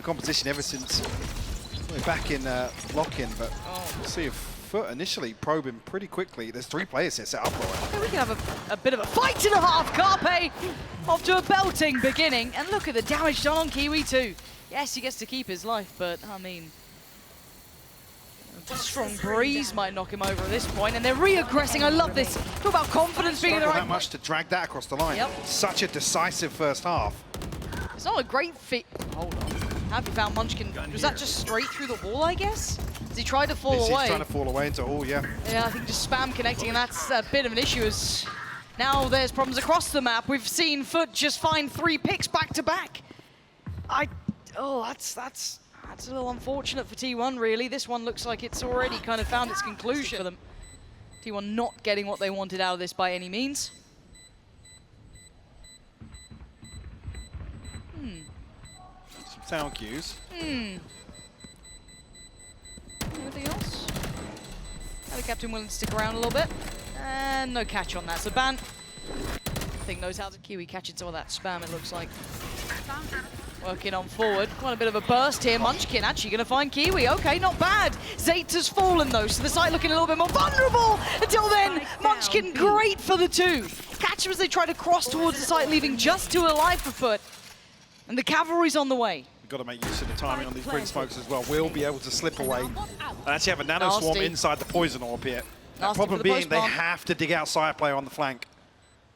competition ever since we're back in lock-in, but we'll see if FUT initially probing pretty quickly. There's 3 players here set up for it. Okay, we can have a bit of a fight and a half. Carpe off to a belting beginning, and look at the damage done on Kiwi too. Yes, he gets to keep his life, but I mean, a strong breeze might knock him over at this point, and they're re-aggressing. I love this. Talk about confidence being in the right that much to drag that across the line. Yep. Such a decisive first half. It's not a great fit. Hold on. Have you found Munchkin? Was that just straight through the wall, I guess? As he tried to fall away. He's trying to fall away into all, yeah. Yeah, I think just spam connecting, and that's a bit of an issue as now there's problems across the map. We've seen FUT just find 3 picks back to back. That's a little unfortunate for T1, really. This one looks like it's already kind of found its conclusion for them. T1 not getting what they wanted out of this by any means. Some sound cues. Anything else? AtaKaptan willing to stick around a little bit. And no catch on that. So Ban, I think, knows how to Kiwi catching some of that spam, it looks like. Working on forward. Quite a bit of a burst here. Munchkin actually going to find Kiwi. Okay, not bad. Zeta's fallen though, so the side looking a little bit more vulnerable. Until then, Munchkin great for the 2. Catch him as they try to cross towards the site, leaving just 2 alive for FUT. And the cavalry's on the way. We've got to make use of the timing on these Prince smokes as well. We'll be able to slip away and actually have a nano swarm inside the poison orb here. The problem being they have to dig out Sayaplayer on the flank.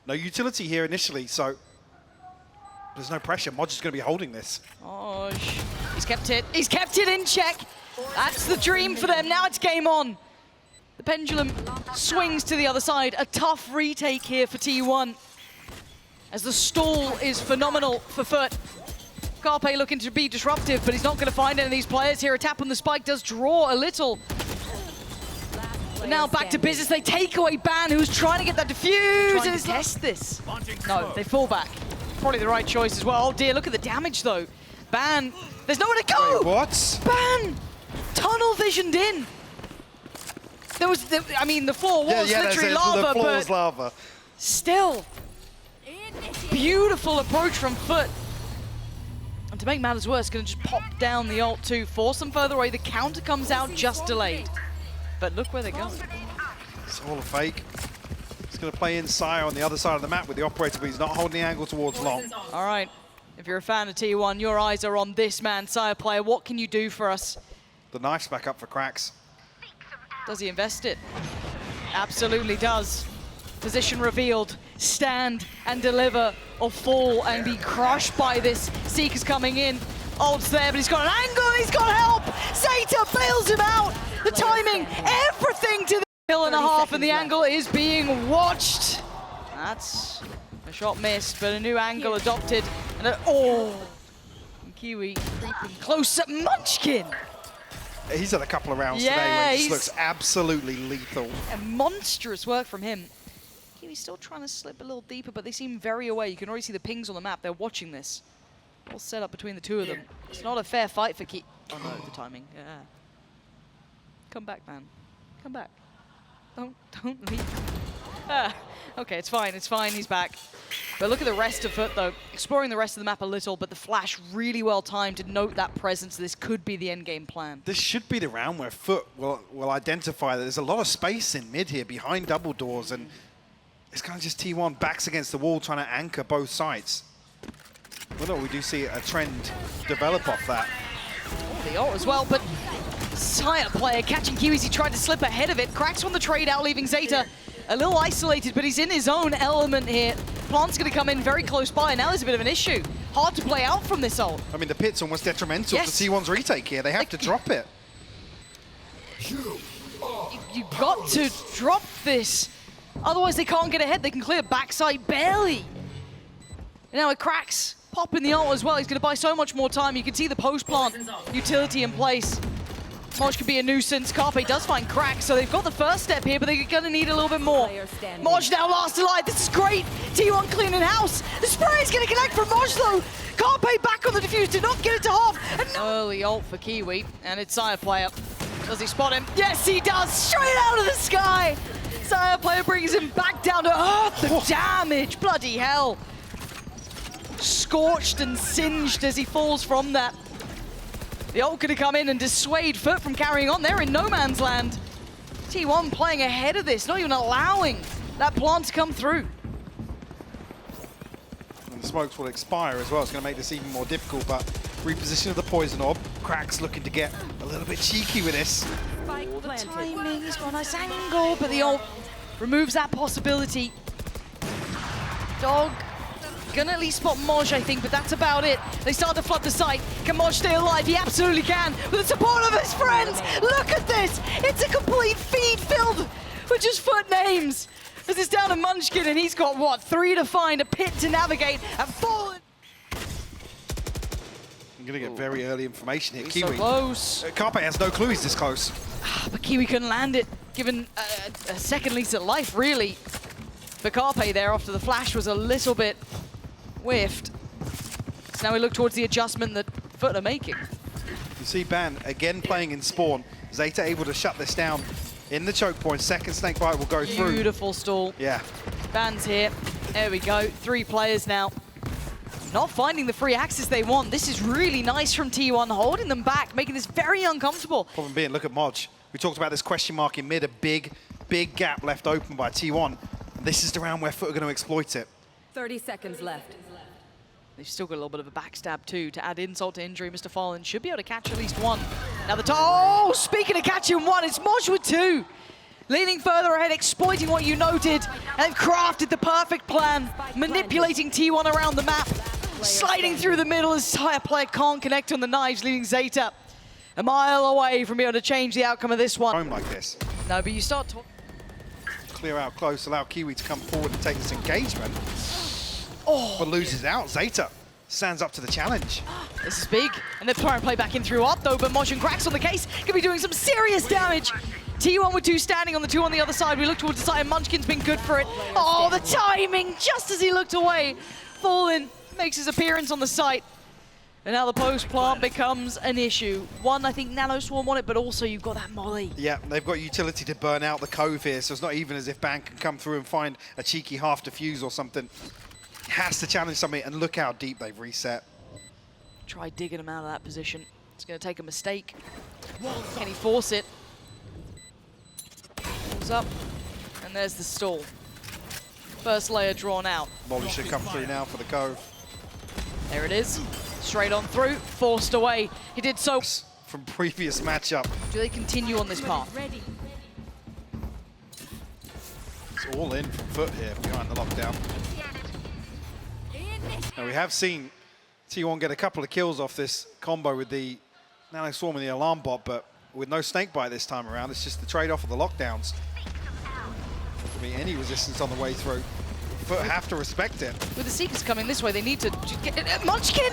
No utility here initially, so there's no pressure. MOJJ is going to be holding this. Oh, he's kept it. He's kept it in check. That's the dream for them. Now it's game on. The pendulum swings to the other side. A tough retake here for T1. As the stall is phenomenal for FUT. Carpe looking to be disruptive, but he's not going to find any of these players here. A tap on the spike does draw a little. But now back to business. They take away Ban, who's trying to get that defuse. Trying to test this. No, they fall back. Probably the right choice as well. Oh dear, look at the damage though. Ban, there's nowhere to go! Wait, what? Ban! Tunnel visioned in. There was, I mean, the floor was literally lava, the floor but was lava. Still, beautiful approach from FUT. And to make matters worse, going to just pop down the ult too, force them further away. The counter comes out just delayed. But look where they're going. It's all a fake. He's going to play inside on the other side of the map with the operator, but he's not holding the angle towards long. All right, if you're a fan of T1, your eyes are on this man, Sayaplayer. What can you do for us? The knife's back up for qRaxs. Does he invest it? Absolutely does. Position revealed. Stand and deliver or fall and be crushed by this. Seeker's coming in. Ult's there, but he's got an angle. He's got help. Zeta bails him out. The timing, everything to the kill and a half, and the angle is being watched. That's a shot missed, but a new angle adopted. And and Kiwi creeping close at Munchkin. He's had a couple of rounds today where he just looks absolutely lethal. And monstrous work from him. Kiwi's still trying to slip a little deeper, but they seem very away. You can already see the pings on the map. They're watching this. All set up between the 2 of them. It's not a fair fight for Kiwi. Oh no, the timing. Yeah. Come back, man. Come back. Don't leave. Okay, it's fine, he's back. But look at the rest of FUT though. Exploring the rest of the map a little, but the flash really well timed to note that presence. This could be the end game plan. This should be the round where FUT will identify that there's a lot of space in mid here behind double doors, and it's kind of just T1 backs against the wall trying to anchor both sides. Well, no, we do see a trend develop off that. Oh, the ult as well, but Sayaplayer catching Kiwi as he tried to slip ahead of it. qRaxs on the trade out, leaving Zeta a little isolated, but he's in his own element here. Plant's going to come in very close by, and now there's a bit of an issue. Hard to play out from this ult. I mean, the pit's almost detrimental to T1's retake here. They have to drop it. You've got to drop this. Otherwise, they can't get ahead. They can clear backside barely. And now with qRaxs popping the ult as well, he's going to buy so much more time. You can see the post-plant utility in place. MOJJ could be a nuisance. Carpe does find qRaxs, so they've got the first step here, but they're going to need a little bit more. MOJJ now last alive. This is great. T1 cleaning house. The spray is going to connect from MOJJ though. Carpe back on the defuse, did not get it to half. And early ult for Kiwi, and it's Sayaplayer. Does he spot him? Yes, he does. Straight out of the sky. Sayaplayer brings him back down to earth. The damage, bloody hell. Scorched and singed as he falls from that. The ult could have come in and dissuade FUT from carrying on. They're in no man's land. T1 playing ahead of this, not even allowing that plant to come through. And the smokes will expire as well. It's going to make this even more difficult, but reposition of the poison orb. qRaxs looking to get a little bit cheeky with this. Oh, the timing, he's got a nice angle, but the ult removes that possibility. Dog gonna at least spot MOJJ, I think, but that's about it. They start to flood the site. Can MOJJ stay alive? He absolutely can. With the support of his friends. Look at this. It's a complete feed filled with just FUT names. This is down to Munchkin, and he's got, what, 3 to find, a pit to navigate, and fallen. I'm going to get very early information here. He's Kiwi. so close. Carpe has no clue he's this close. But Kiwi couldn't land it, given a second lease at life, really. For Carpe there, after the flash was a little bit whiffed. So now we look towards the adjustment that FUT are making. You see Ban again playing in spawn. Xeta able to shut this down in the choke point. Second snake bite will go through. Beautiful stall. Yeah. Ban's here. There we go. 3 players now. Not finding the free access they want. This is really nice from T1, holding them back, making this very uncomfortable. Problem being, look at MOJJ. We talked about this question mark in mid, a big gap left open by T1. This is the round where FUT are going to exploit it. 30 seconds left. They've still got a little bit of a backstab too to add insult to injury. MrFaliN should be able to catch at least one. Now oh, speaking of catching one, it's MOJJ with 2. Leaning further ahead, exploiting what you noted, and crafted the perfect plan, manipulating T1 around the map, sliding through the middle as Sayaplayer can't connect on the knives, leaving Xeta a mile away from being able to change the outcome of this one. Home like this. No, but you start to Clear out close, allow Kiwi to come forward and take this engagement. Oh, but loses out. Xeta stands up to the challenge. this is big, and they're trying to play back in through up though, but MOJJ and qRaxs on the case could be doing some serious damage. T1 with 2 standing on the 2 on the other side. We look towards the side, and Munchkin's been good for it. Oh, the timing, just as he looked away. FaliN makes his appearance on the site. And now the post plant becomes an issue. One, I think Nano Swarm on it, but also you've got that molly. Yeah, they've got utility to burn out the cove here, so it's not even as if Ban can come through and find a cheeky half defuse or something. Has to challenge something, and look how deep they've reset. Try digging him out of that position. It's going to take a mistake. Can he force it? Pulls up, and there's the stall. First layer drawn out. Molly should come through now for the cove. There it is. Straight on through, forced away. He did so. From previous matchup. Do they continue on this path? It's all in from FUT here behind the lockdown. Now we have seen T1 get a couple of kills off this combo with the Nano Swarm and the alarm bot, but with no snakebite this time around. It's just the trade-off of the lockdowns. There could be any resistance on the way through. FUT have to respect it. With the Seekers coming this way, they need to get Munchkin!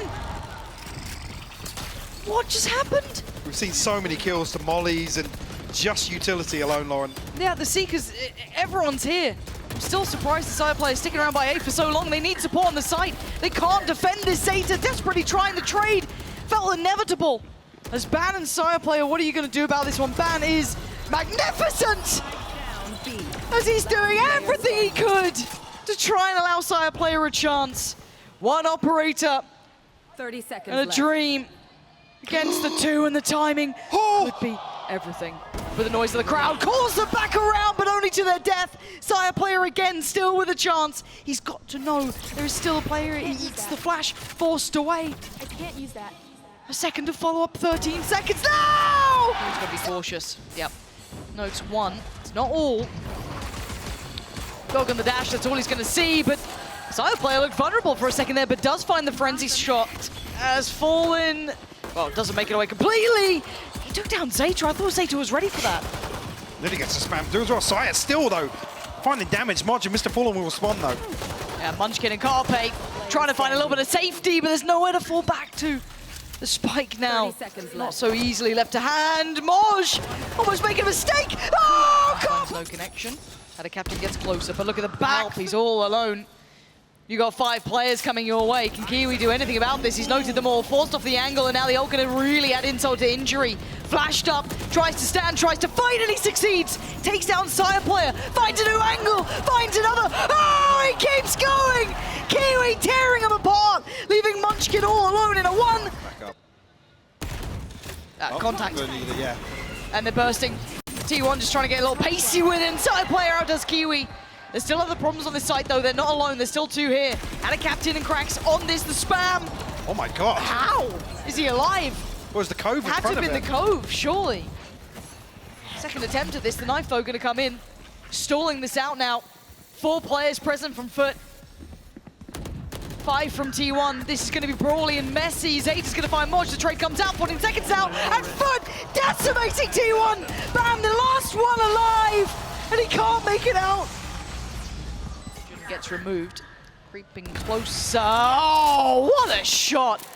What just happened? We've seen so many kills to mollies and just utility alone, Lauren. Yeah, the Seekers, everyone's here. I'm still surprised the Sayaplayer is sticking around by 8 for so long. They need support on the site. They can't defend this. Xeta desperately trying to trade. Felt inevitable. As Ban and Sayaplayer, what are you going to do about this one? Ban is magnificent! As he's doing everything he could to try and allow Sayaplayer a chance. One operator 30 seconds and a left. dream against the 2, and the timing could be everything. With the noise of the crowd, calls them back around, but only to their death. Sayaplayer again, still with a chance. He's got to know there is still a player. He eats the flash, forced away. I can't use that. A second to follow up, 13 seconds. No! He's got to be cautious. Yep. Notes 1. It's not all. Dog on the dash, that's all he's going to see, but Sayaplayer looked vulnerable for a second there, but does find the frenzy shot. Has fallen. Well, doesn't make it away completely. He took down Xeta. I thought Xeta was ready for that. Then he gets a spam through as well. Saya still, though, finding damage. MOJJ and MrFaliN will respond, though. Yeah, Munchkin and Carpe trying to find a little bit of safety, but there's nowhere to fall back to. The spike now, 30 seconds not left. so easily left to hand. MOJJ almost making a mistake. Oh, Carpe! No connection. AtaKaptan gets closer, but look at the back. He's all alone. You got 5 players coming your way. Can Kiwi do anything about this? He's noted them all, forced off the angle, and now the ult gonna really add insult to injury. Flashed up, tries to stand, tries to fight, and he succeeds. Takes down Sayaplayer, finds a new angle, finds another. Oh, he keeps going! Kiwi tearing him apart, leaving Munchkin all alone in a 1. Back up. Contact. Good leader, yeah. And they're bursting. T1 just trying to get a little pacey with it. Sayaplayer outdoes Kiwi. There's still other problems on this site though. They're not alone. There's still two here. AtaKaptan and qRaxs on this. The spam. Oh my god. How is he alive? Where's the cove in Had to front have of been him? the cove, surely. Second attempt at this. The knife though going to come in. Stalling this out now. 4 players present from FUT. 5 from T1. This is going to be brawly and messy. Zeta's going to find MOJJ. The trade comes out, 14 seconds out, and FUT decimating T1. Bam, the last one alive, and he can't make it out. Gets removed, creeping closer. Oh, what a shot!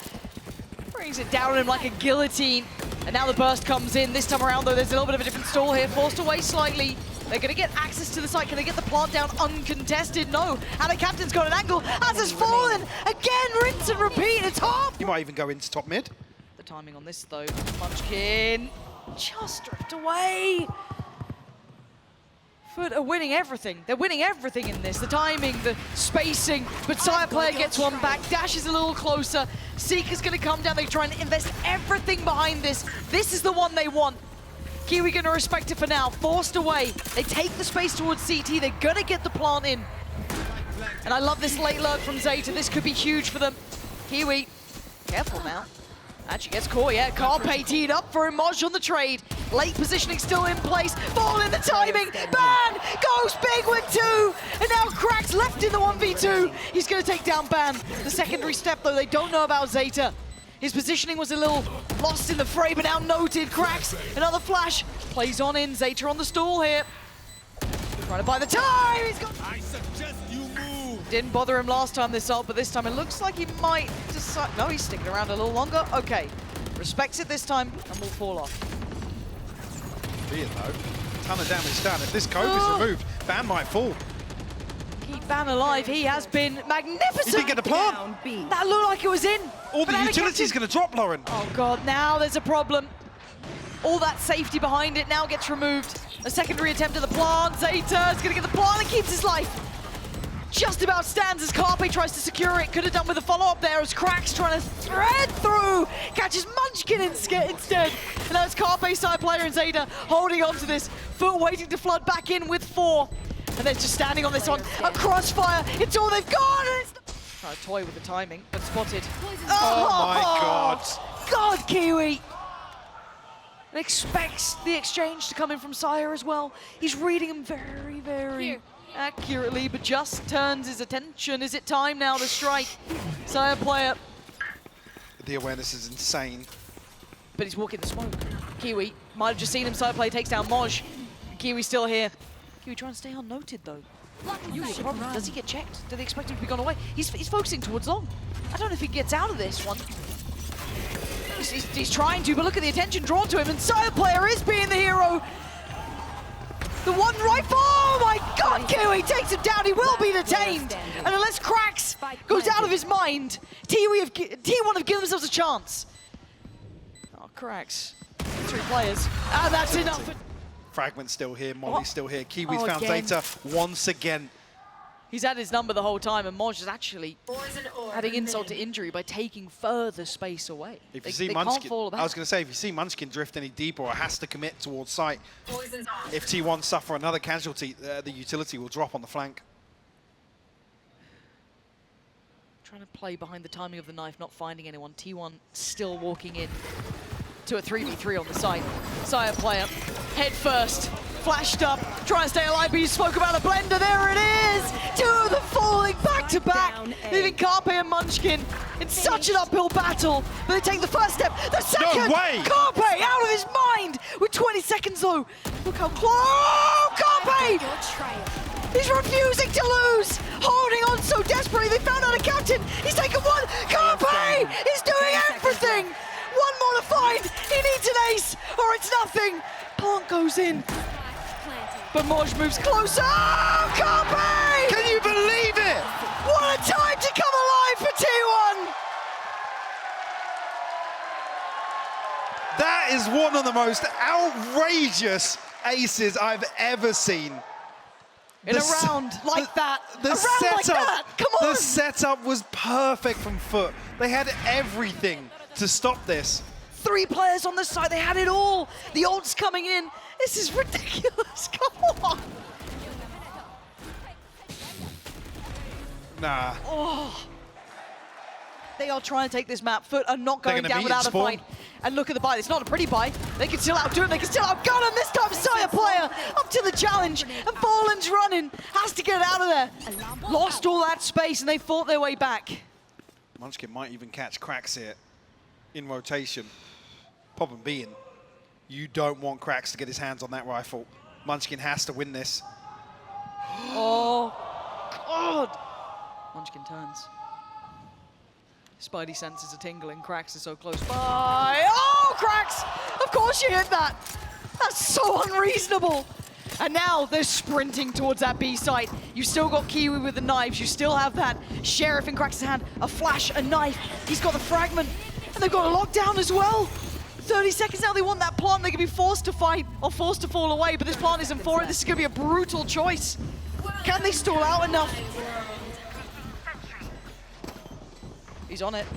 Brings it down on him like a guillotine. And now the burst comes in. This time around, though, there's a little bit of a different stall here. Forced away slightly. They're going to get access to the site. Can they get the plant down uncontested? No. AtaKaptan's got an angle. As has fallen. Again, rinse and repeat. It's hard. You might even go into top mid. The timing on this, though. Munchkin just drift away. FUT are winning everything. They're winning everything in this. The timing, the spacing. But Sayaplayer gets one back. Dash is a little closer. Seeker's going to come down. They try and invest everything behind this. This is the one they want. Kiwi going to respect it for now. Forced away. They take the space towards CT. They're going to get the plant in. And I love this late lurk from Zeta. This could be huge for them. Kiwi, careful now. Actually gets caught, yeah. Carpe teed up for him. MOJJ on the trade. Late positioning still in place. Ball in the timing. Ban goes big with 2. And now qRaxs left in the 1v2. He's going to take down Ban. The secondary step, though, they don't know about Zeta. His positioning was a little lost in the fray, but now noted. qRaxs, another flash. Plays on in. Zeta on the stall here. Trying to buy the time. He's got... I suggest you move. Didn't bother him last time this ult, but this time it looks like he might decide... No, he's sticking around a little longer. Okay. Respects it this time and will fall off. Weird though. Ton of damage done. If this cove is removed, Ban might fall. Keep Ban alive. He has been magnificent. He didn't get the plant. That looked like it was in. All the But utility's AtaKaptan- going to drop, Lauren. Oh god, now there's a problem. All that safety behind it now gets removed. A secondary attempt at the plant. Zeta is going to get the plant and keeps his life. Just about stands as Carpe tries to secure it. Could have done with a follow-up there as qRaxs trying to thread through. Catches Munchkin instead. And now it's Carpe, Sayaplayer, and Zeta holding on to this. FUT waiting to flood back in with 4. And they're just standing on this one. A crossfire. It's all they've got. And it's trying to toy with the timing, but spotted. Oh my god. God, Kiwi. And expects the exchange to come in from Saya as well. He's reading him very, very accurately, but just turns his attention. Is it time now to strike? Sayaplayer. The awareness is insane. But he's walking the smoke. Kiwi might have just seen him. Sayaplayer takes down MOJJ. Kiwi's still here. Kiwi trying to stay unnoted though. Usually the problem, does he get checked? Do they expect him to be gone away? He's focusing towards long. I don't know if he gets out of this one. He's trying to, but look at the attention drawn to him, and Sayaplayer is being the hero. The one rifle, oh my god, Kiwi takes him down, he will be detained. And unless qRaxs goes out of his mind, T1 have given themselves a chance. Oh, qRaxs, 3 players, and that's enough. Fragment's still here, Molly's still here. Kiwi's Oh, found again. Zeta once again. He's had his number the whole time, and MOJJ is actually adding insult to injury by taking further space away. If They you see can't Munchkin, fall I back. was going to say, if you see Munchkin drift any deeper or has to commit towards site, if T1 suffer another casualty, the utility will drop on the flank. Trying to play behind the timing of the knife, not finding anyone. T1 still walking in to a 3v3 on the site. Sayaplayer, head first, flashed up, trying to stay alive, but you spoke about a blender, there it is! 2 of them falling back to back, leaving Carpe and Munchkin in such an uphill battle, but they take the first step, the second! No way! Carpe out of his mind with 20 seconds though. Look how close, oh, Carpe! He's refusing to lose, holding on so desperately. They found AtaKaptan. He's taken one. Carpe is doing everything. One more to find. He needs an ace or it's nothing. Plant goes in. But MOJJ moves closer. Oh, Carpe! Can you believe it? What a time to come alive for T1. That is one of the most outrageous aces I've ever seen. In a round like that. The a round like that. Come on. The setup was perfect from FUT. They had everything to stop this. 3 players on the side. They had it all. The ult's coming in. This is ridiculous. Come on. Nah. Oh. They are trying to take this map. FUT are not going down meet without a Spawn. fight. And look at the buy. It's not a pretty buy. They can still outdo it. They can still outgun him. This time, Sayaplayer up to the challenge. And Fallen's running. Has to get out of there. Lost all that space, and they fought their way back. Munchkin might even catch qRaxs here in rotation. Problem being, you don't want qRaxs to get his hands on that rifle. Munchkin has to win this. Oh, God. Munchkin turns. Spidey senses a tingling. qRaxs is so close by. Oh, qRaxs! Of course you hit that. That's so unreasonable. And now they're sprinting towards that B site. You still got Kiwi with the knives. You still have that Sheriff in qRaxs' hand. A flash, a knife. He's got the fragment. And they've got a lockdown as well. 30 seconds now. They want that plant. They can be forced to fight or forced to fall away. But this plant isn't for it. This is going to be a brutal choice. Can they stall out enough? He's on it.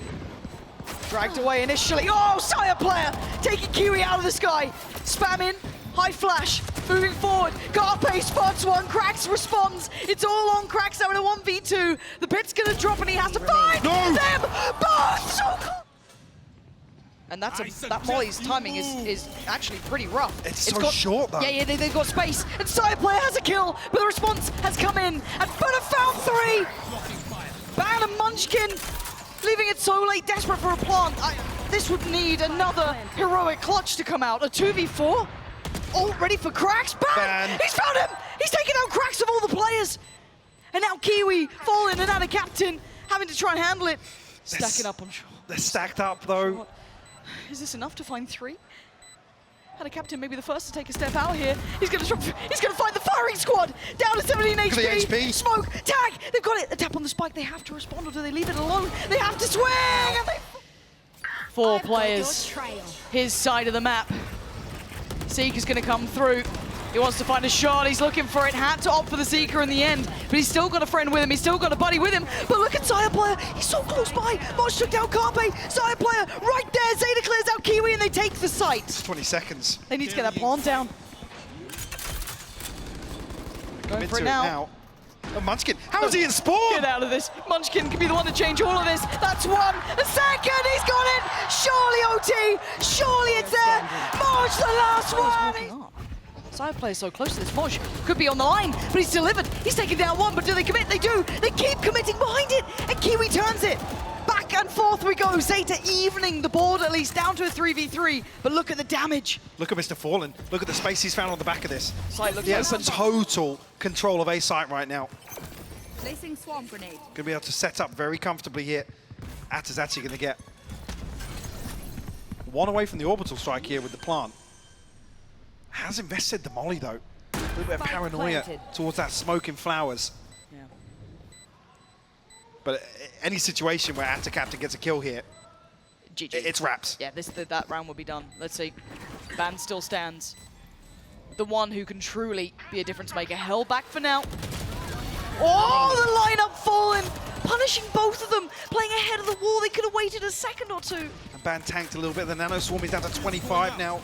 Dragged away initially. Oh, Sayaplayer taking Kiwi out of the sky. Spam in. High flash. Moving forward. Carpe spots one. qRaxs responds. It's all on qRaxs now in a 1v2. The pit's going to drop and he has to find them both. So cool. And that's that Molly's timing is actually pretty rough. It's so short though. Yeah, they've got space. And Sayaplayer has a kill, but the response has come in. And FUT have found 3. Ban and Munchkin. Leaving it so late, desperate for a plant. This would need another heroic clutch to come out. A 2v4? All ready for qRaxs? Bang! He's found him! He's taken out qRaxs of all the players! And now Kiwi, Fallen, and AtaKaptan having to try and handle it. Stacking up on shore. They're stacked up though. Is this enough to find 3? AtaKaptan may be the first to take a step out here. He's going to find the firing squad. Down to 17 HP. Smoke, tag. They've got it. A tap on the spike. They have to respond, or do they leave it alone? They have to swing. And 4 players. His side of the map. Seek is going to come through. He wants to find a shot. He's looking for it. Had to opt for the Seeker in the end. But he's still got a friend with him. He's still got a buddy with him. But look at Sayaplayer. He's so close by. MOJJ took down Carpe. Sayaplayer right there. Zeta clears out Kiwi and they take the site. It's 20 seconds. They need to get that plant down. Going for it now. Oh, Munchkin. How is he in spawn? Get out of this. Munchkin can be the one to change all of this. That's 1. A second. He's got it. Surely OT. Surely it's there. MOJJ the last one. Sayaplayer's so close to this. MOJJ could be on the line, but he's delivered. He's taken down 1, but do they commit? They do. They keep committing behind it, and Kiwi turns it. Back and forth we go. Zeta evening the board at least, down to a 3v3, but look at the damage. Look at Mr. Fallen. Look at the space he's found on the back of this. Site looks he has total control of A site right now. Placing swarm grenade. Going to be able to set up very comfortably here. Ata's actually going to get 1 away from the orbital strike here with the plant. Has invested the molly though. A little bit of paranoia towards that smoke and flowers. Yeah. But any situation where AtaKaptan gets a kill here, GG. it's wraps. Yeah, that round will be done. Let's see. Ban still stands. The one who can truly be a difference maker. Held back for now. Oh, the lineup Fallen. Punishing both of them. Playing ahead of the wall. They could have waited a second or 2. And Ban tanked a little bit. The Nano Swarm is down to 25 now.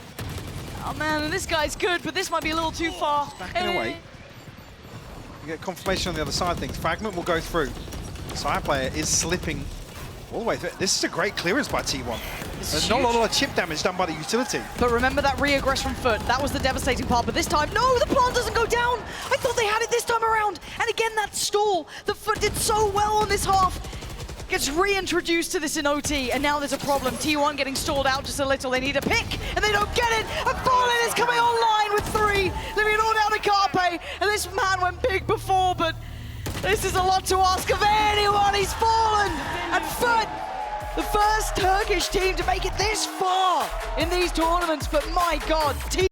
Oh man, and this guy's good, but this might be a little too far. Backing away. You get confirmation on the other side of things. Fragment will go through. Sayaplayer is slipping all the way through. This is a great clearance by T1. There's not a lot of chip damage done by the utility. But remember that re-aggress from FUT. That was the devastating part, but this time, no, the plant doesn't go down. I thought they had it this time around. And again, that stall. The FUT did so well on this half. Gets reintroduced to this in OT, and now there's a problem. T1 getting stalled out just a little. They need a pick, and they don't get it. And Fallen is coming online with 3. Leaving it all down to Carpe. And this man went big before, but this is a lot to ask of anyone. He's fallen. And FUT, the first Turkish team to make it this far in these tournaments. But my God, T1